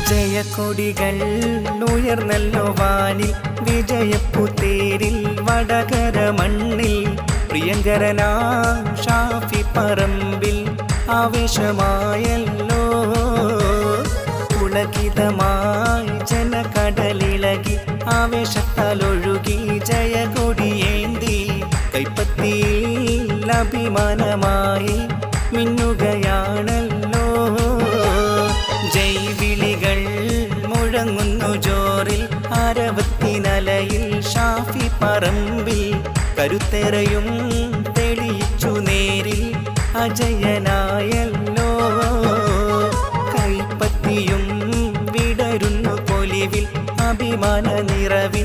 ജയക്കൊടികൾ ഉയർന്നല്ലോ വാനിൽ വിജയപ്പുത്തേരിൽ വടകര മണ്ണിൽ പ്രിയങ്കരനാം ഷാഫി പറമ്പിൽ ആവേശമായല്ലോ പുളകിതമായി ജനകടലിളകി ആവേശത്താലൊഴുകി ജയകൊടിയേന്തി കൈപ്പത്തിയിൽ അഭിമാനമായി മിന്നുകയാണല്ലോ ജൈവിളികൾ മുഴങ്ങുന്നു ജോറിൽ ആരവത്തിനലയിൽ ഷാഫി പറമ്പിൽ കരുത്തെറയും തെളിയിച്ചു നേരിൽ അജയനായല്ലോ കൈപ്പത്തിയും വിടരുന്നു പൊലിവിൽ അഭിമാന നിറവിൽ